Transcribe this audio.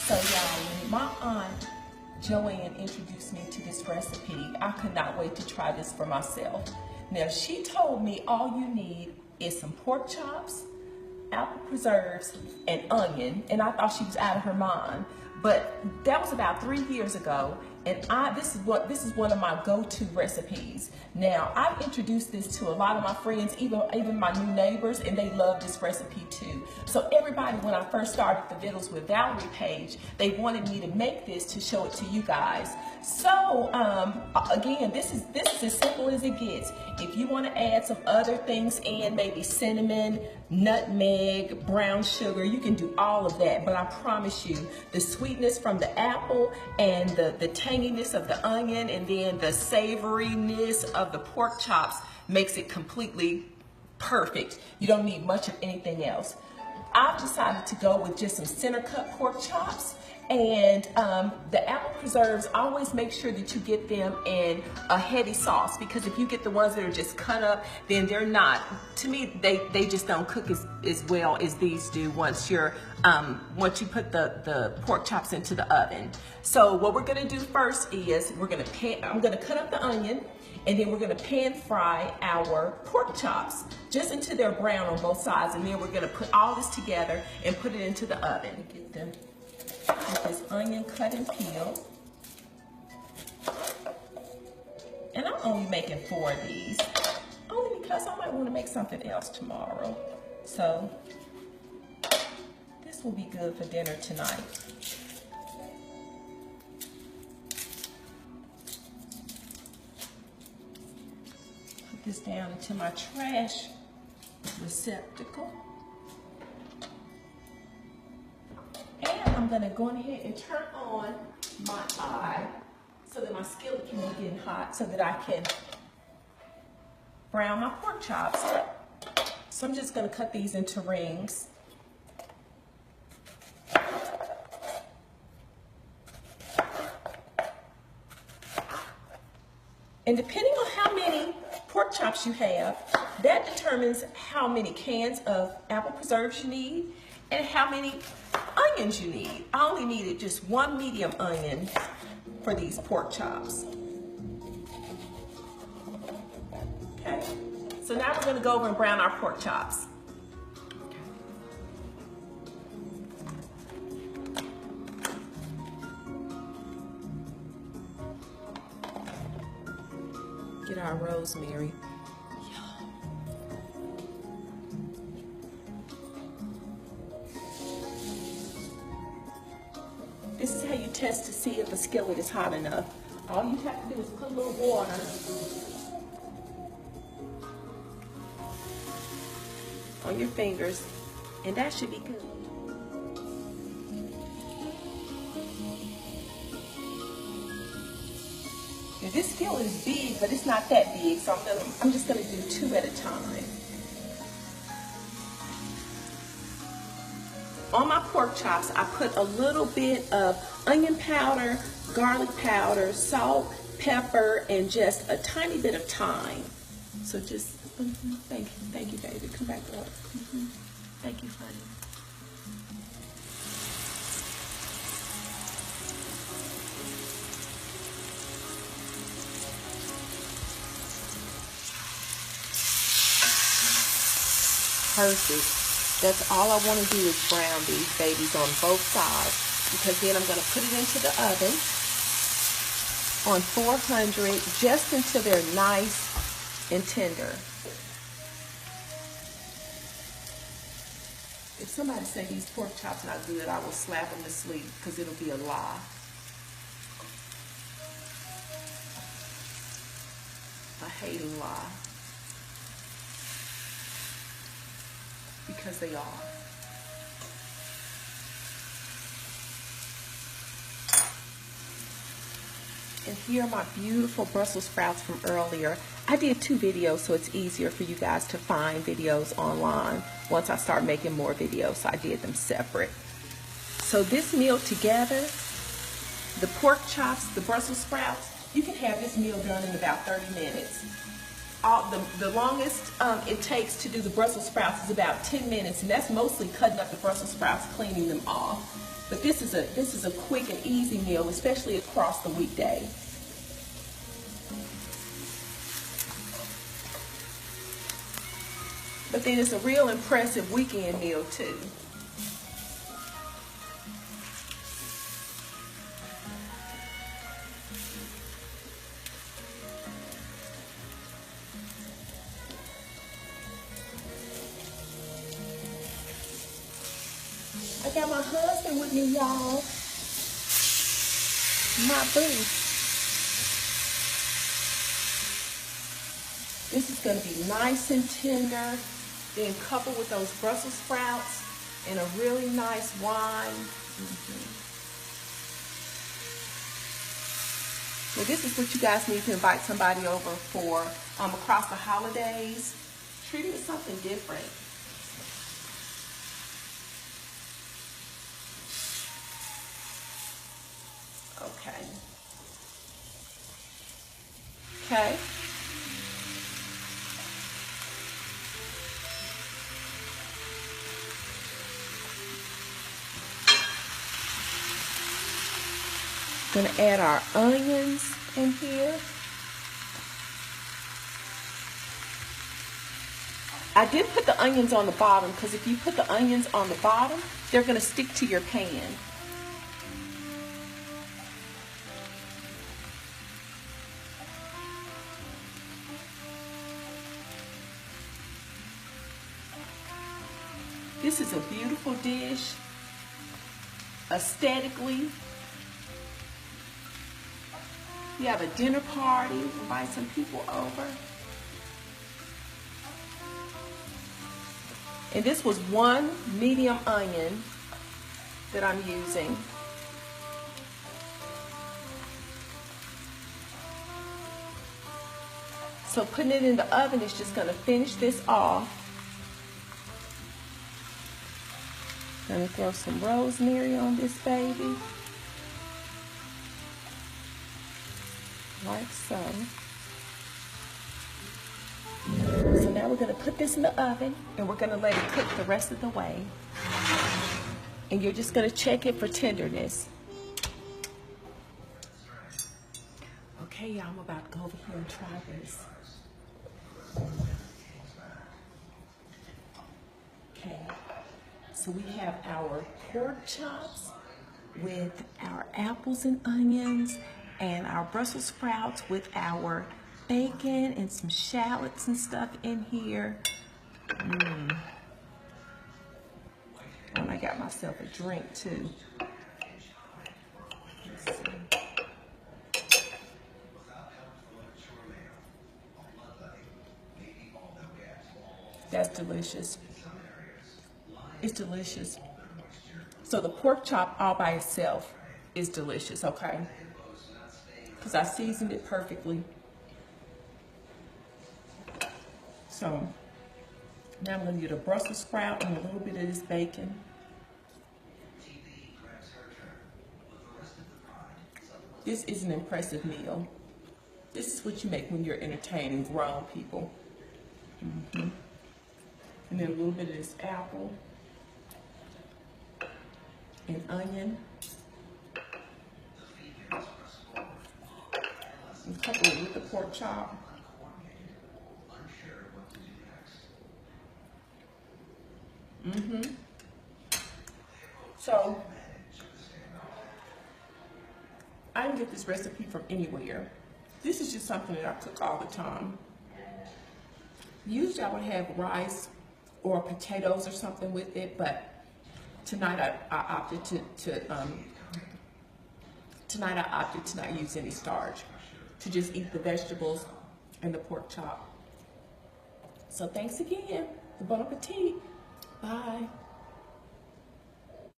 So y'all, when my aunt Joanne introduced me to this recipe, I could not wait to try this for myself. Now, she told me all you need is some pork chops, apple preserves, and onion, and I thought she was out of her mind. But that was about 3 years ago, and this is one of my go-to recipes. Now, I've introduced this to a lot of my friends, even my new neighbors, and they love this recipe too. So everybody, when I first started the Vittles with Valerie page, they wanted me to make this to show it to you guys. So again, this is as simple as it gets. If you want to add some other things in, maybe cinnamon, nutmeg, brown sugar, you can do all of that. But I promise you, the sweetness from the apple and the tanginess of the onion and then the savoriness of the pork chops makes it completely perfect. You don't need much of anything else. I've decided to go with just some center cut pork chops. And the apple preserves, always make sure that you get them in a heavy sauce, because if you get the ones that are just cut up, then they're not, to me, they just don't cook as well as these do once you put the pork chops into the oven. So what we're gonna do first is I'm gonna cut up the onion, and then we're gonna pan fry our pork chops just until they're brown on both sides, and then we're gonna put all this together and put it into the oven. Get them with this onion cut and peeled. And I'm only making 4 of these, only because I might want to make something else tomorrow. So this will be good for dinner tonight. Put this down into my trash receptacle. And I'm gonna go ahead and turn on my eye so that my skillet can be getting hot so that I can brown my pork chops. So I'm just gonna cut these into rings. And depending on how many pork chops you have, that determines how many cans of apple preserves you need and how many onions you need. I only needed just 1 medium onion for these pork chops. Okay, so now we're gonna go over and brown our pork chops. Get our rosemary. This is how you test to see if a skillet is hot enough. All you have to do is put a little water on your fingers, and that should be good. Now, this skillet is big, but it's not that big, so I'm just gonna do 2 at a time. On my pork chops, I put a little bit of onion powder, garlic powder, salt, pepper, and just a tiny bit of thyme. So just, thank you, baby. Come back up. Thank you, honey. Perfect. That's all I want to do is brown these babies on both sides, because then I'm going to put it into the oven on 400 just until they're nice and tender. If somebody say these pork chops not good, I will slap them to sleep, because it'll be a lie. A hating lie. Because they are. And here are my beautiful Brussels sprouts from earlier. I did 2 videos, so it's easier for you guys to find videos online once I start making more videos, so I did them separate. So this meal together, the pork chops, the Brussels sprouts, you can have this meal done in about 30 minutes. the longest it takes to do the Brussels sprouts is about 10 minutes, and that's mostly cutting up the Brussels sprouts, cleaning them off. But this is a quick and easy meal, especially across the weekday. But then it's a real impressive weekend meal too. I got my husband with me, y'all. My boo. This is going to be nice and tender, then coupled with those Brussels sprouts and a really nice wine. Well, this is what you guys need to invite somebody over for across the holidays. Treat it as something different. Okay. Okay. Gonna add our onions in here. I did put the onions on the bottom because if you put the onions on the bottom, they're gonna stick to your pan. This is a beautiful dish, aesthetically. You have a dinner party, invite some people over. And this was one medium onion that I'm using. So putting it in the oven is just going to finish this off. Gonna throw some rosemary on this baby. Like so. So now we're gonna put this in the oven and we're gonna let it cook the rest of the way. And you're just gonna check it for tenderness. Okay, y'all, I'm about to go over here and try this. Okay. So we have our pork chops with our apples and onions and our Brussels sprouts with our bacon and some shallots and stuff in here. And I got myself a drink too. Let's see. That's delicious. It's delicious. So the pork chop all by itself is delicious, okay? Because I seasoned it perfectly. So now I'm going to get a Brussels sprout and a little bit of this bacon. This is an impressive meal. This is what you make when you're entertaining grown people. And then a little bit of this apple. And onion, and couple it with the pork chop. So I didn't get this recipe from anywhere. This is just something that I cook all the time. Usually I would have rice or potatoes or something with it, but tonight I opted to not use any starch, to just eat the vegetables and the pork chop. So thanks again. Bon appetit. Bye.